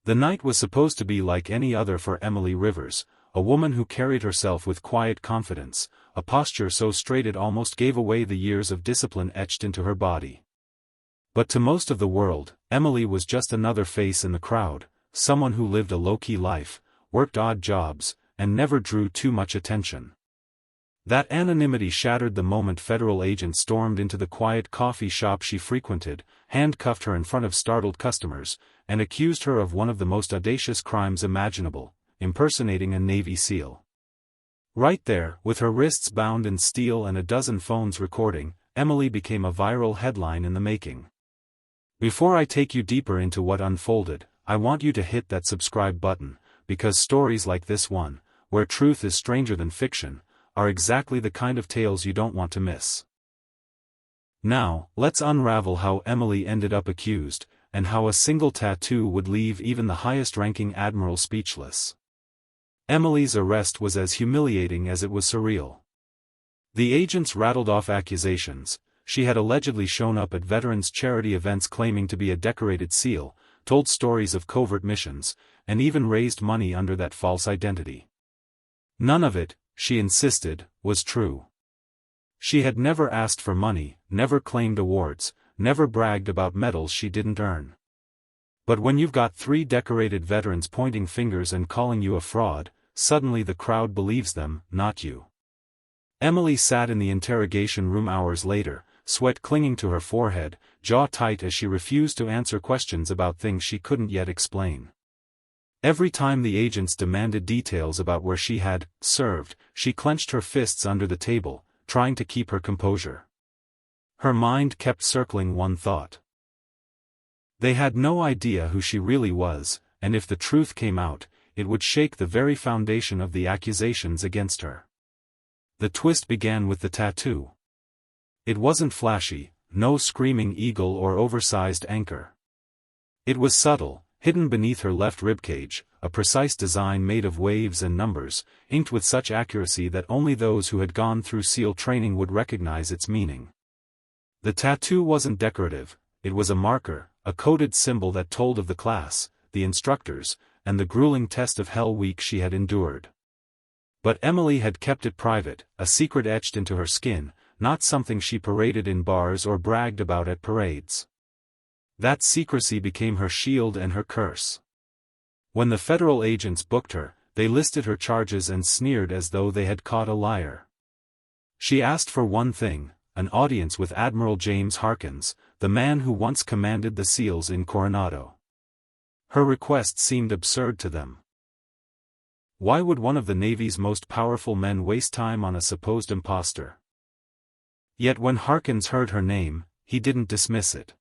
The night was supposed to be like any other for Emily Rivers, a woman who carried herself with quiet confidence, a posture so straight it almost gave away the years of discipline etched into her body. But to most of the world, Emily was just another face in the crowd, someone who lived a low-key life, worked odd jobs, and never drew too much attention. That anonymity shattered the moment federal agents stormed into the quiet coffee shop she frequented, handcuffed her in front of startled customers, and accused her of one of the most audacious crimes imaginable, impersonating a Navy SEAL. Right there, with her wrists bound in steel and a dozen phones recording, Emily became a viral headline in the making. Before I take you deeper into what unfolded, I want you to hit that subscribe button, because stories like this one, where truth is stranger than fiction, are exactly the kind of tales you don't want to miss. Now, let's unravel how Emily ended up accused, and how a single tattoo would leave even the highest-ranking admiral speechless. Emily's arrest was as humiliating as it was surreal. The agents rattled off accusations. She had allegedly shown up at veterans' charity events claiming to be a decorated SEAL, told stories of covert missions, and even raised money under that false identity. None of it, she insisted, was true. She had never asked for money, never claimed awards, never bragged about medals she didn't earn. But when you've got 3 decorated veterans pointing fingers and calling you a fraud, suddenly the crowd believes them, not you. Emily sat in the interrogation room hours later, sweat clinging to her forehead, jaw tight as she refused to answer questions about things she couldn't yet explain. Every time the agents demanded details about where she had served, she clenched her fists under the table, trying to keep her composure. Her mind kept circling one thought. They had no idea who she really was, and if the truth came out, it would shake the very foundation of the accusations against her. The twist began with the tattoo. It wasn't flashy, no screaming eagle or oversized anchor. It was subtle, hidden beneath her left ribcage, a precise design made of waves and numbers, inked with such accuracy that only those who had gone through SEAL training would recognize its meaning. The tattoo wasn't decorative, it was a marker, a coded symbol that told of the class, the instructors, and the grueling test of Hell Week she had endured. But Emily had kept it private, a secret etched into her skin, not something she paraded in bars or bragged about at parades. That secrecy became her shield and her curse. When the federal agents booked her, they listed her charges and sneered as though they had caught a liar. She asked for one thing, an audience with Admiral James Harkkins, the man who once commanded the SEALs in Coronado. Her request seemed absurd to them. Why would one of the Navy's most powerful men waste time on a supposed imposter? Yet when Harkkins heard her name, he didn't dismiss it.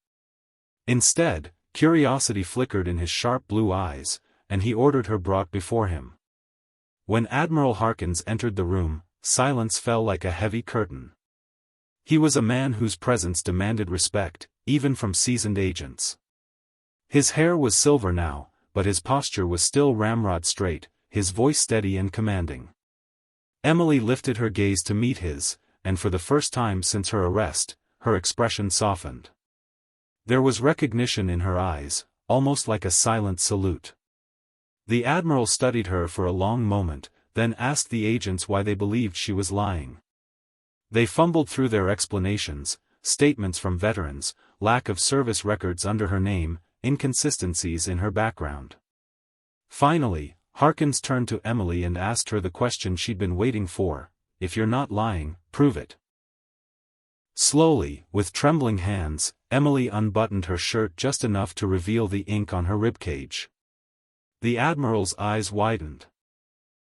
Instead, curiosity flickered in his sharp blue eyes, and he ordered her brought before him. When Admiral Harkkins entered the room, silence fell like a heavy curtain. He was a man whose presence demanded respect, even from seasoned agents. His hair was silver now, but his posture was still ramrod straight, his voice steady and commanding. Emily lifted her gaze to meet his, and for the first time since her arrest, her expression softened. There was recognition in her eyes, almost like a silent salute. The Admiral studied her for a long moment, then asked the agents why they believed she was lying. They fumbled through their explanations, statements from veterans, lack of service records under her name, inconsistencies in her background. Finally, Harkkins turned to Emily and asked her the question she'd been waiting for: if you're not lying, prove it. Slowly, with trembling hands, Emily unbuttoned her shirt just enough to reveal the ink on her ribcage. The Admiral's eyes widened.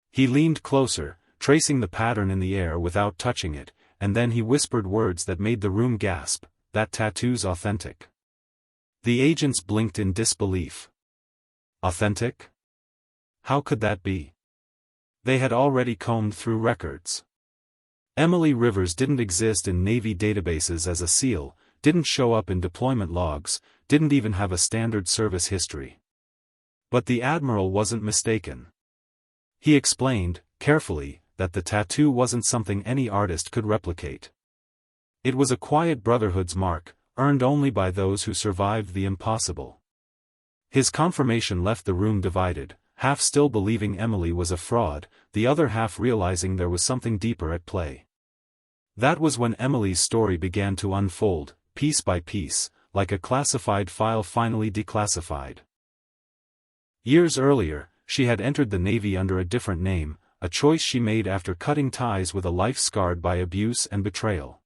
He leaned closer, tracing the pattern in the air without touching it, and then he whispered words that made the room gasp: "That tattoo's authentic." The agents blinked in disbelief. Authentic? How could that be? They had already combed through records. Emily Rivers didn't exist in Navy databases as a SEAL, didn't show up in deployment logs, didn't even have a standard service history. But the Admiral wasn't mistaken. He explained, carefully, that the tattoo wasn't something any artist could replicate. It was a quiet brotherhood's mark, earned only by those who survived the impossible. His confirmation left the room divided, half still believing Emily was a fraud, the other half realizing there was something deeper at play. That was when Emily's story began to unfold, piece by piece, like a classified file finally declassified. Years earlier, she had entered the Navy under a different name, a choice she made after cutting ties with a life scarred by abuse and betrayal.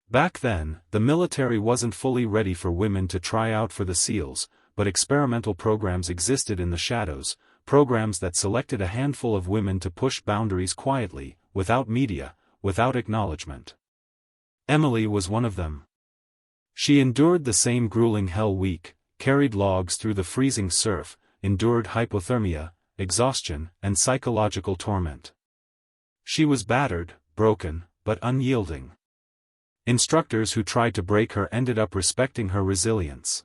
Back then, the military wasn't fully ready for women to try out for the SEALs, but experimental programs existed in the shadows, programs that selected a handful of women to push boundaries quietly, without media, without acknowledgement. Emily was one of them. She endured the same grueling hell week, carried logs through the freezing surf, endured hypothermia, exhaustion, and psychological torment. She was battered, broken, but unyielding. Instructors who tried to break her ended up respecting her resilience.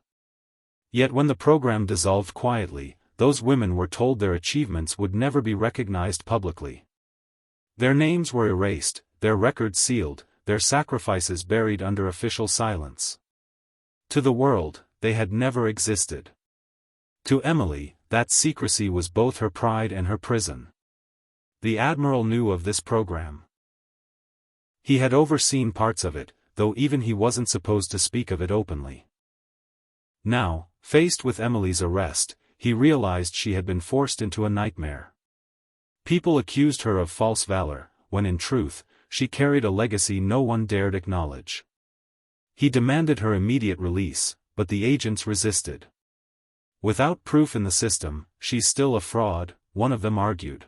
Yet when the program dissolved quietly, those women were told their achievements would never be recognized publicly. Their names were erased, their records sealed, their sacrifices buried under official silence. To the world, they had never existed. To Emily, that secrecy was both her pride and her prison. The Admiral knew of this program. He had overseen parts of it, though even he wasn't supposed to speak of it openly. Now, faced with Emily's arrest, he realized she had been forced into a nightmare. People accused her of false valor, when in truth, she carried a legacy no one dared acknowledge. He demanded her immediate release, but the agents resisted. Without proof in the system, she's still a fraud, one of them argued.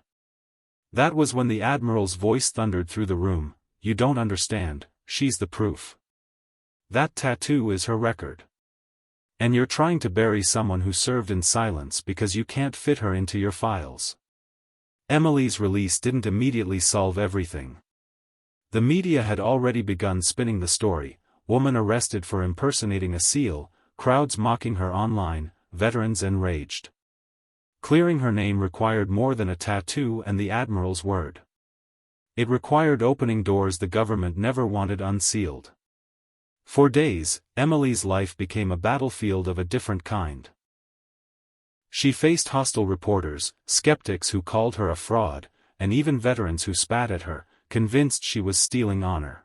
That was when the Admiral's voice thundered through the room, "You don't understand, she's the proof. That tattoo is her record. And you're trying to bury someone who served in silence because you can't fit her into your files." Emily's release didn't immediately solve everything. The media had already begun spinning the story: woman arrested for impersonating a SEAL, crowds mocking her online, veterans enraged. Clearing her name required more than a tattoo and the Admiral's word. It required opening doors the government never wanted unsealed. For days, Emily's life became a battlefield of a different kind. She faced hostile reporters, skeptics who called her a fraud, and even veterans who spat at her, convinced she was stealing honor.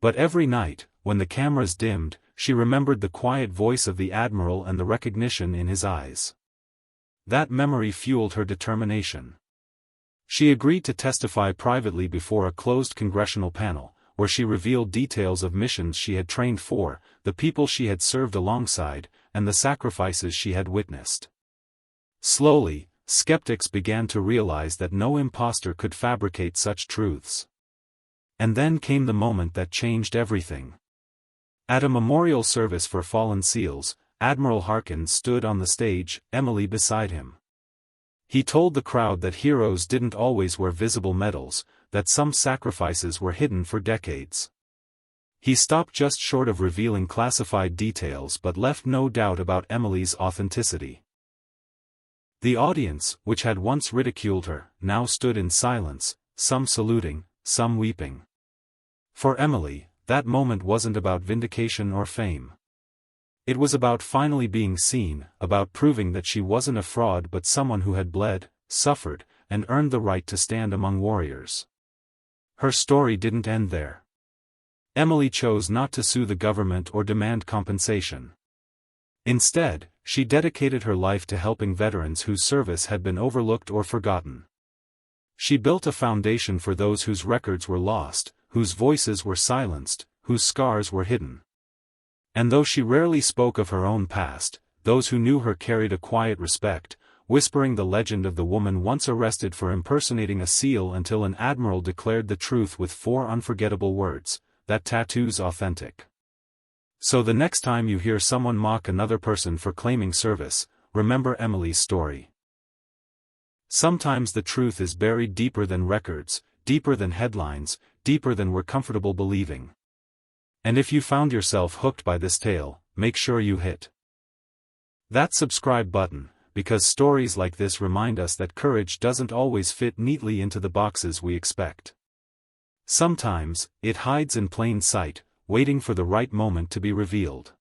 But every night, when the cameras dimmed, she remembered the quiet voice of the Admiral and the recognition in his eyes. That memory fueled her determination. She agreed to testify privately before a closed congressional panel, where she revealed details of missions she had trained for, the people she had served alongside, and the sacrifices she had witnessed. Slowly, skeptics began to realize that no imposter could fabricate such truths. And then came the moment that changed everything. At a memorial service for fallen SEALs, Admiral Harkkins stood on the stage, Emily beside him. He told the crowd that heroes didn't always wear visible medals, that some sacrifices were hidden for decades. He stopped just short of revealing classified details but left no doubt about Emily's authenticity. The audience, which had once ridiculed her, now stood in silence, some saluting, some weeping. For Emily, that moment wasn't about vindication or fame. It was about finally being seen, about proving that she wasn't a fraud but someone who had bled, suffered, and earned the right to stand among warriors. Her story didn't end there. Emily chose not to sue the government or demand compensation. Instead, she dedicated her life to helping veterans whose service had been overlooked or forgotten. She built a foundation for those whose records were lost, whose voices were silenced, whose scars were hidden. And though she rarely spoke of her own past, those who knew her carried a quiet respect, whispering the legend of the woman once arrested for impersonating a SEAL until an admiral declared the truth with 4 unforgettable words: "That tattoo's authentic." So the next time you hear someone mock another person for claiming service, remember Emily's story. Sometimes the truth is buried deeper than records, deeper than headlines, deeper than we're comfortable believing. And if you found yourself hooked by this tale, make sure you hit that subscribe button, because stories like this remind us that courage doesn't always fit neatly into the boxes we expect. Sometimes, it hides in plain sight, waiting for the right moment to be revealed.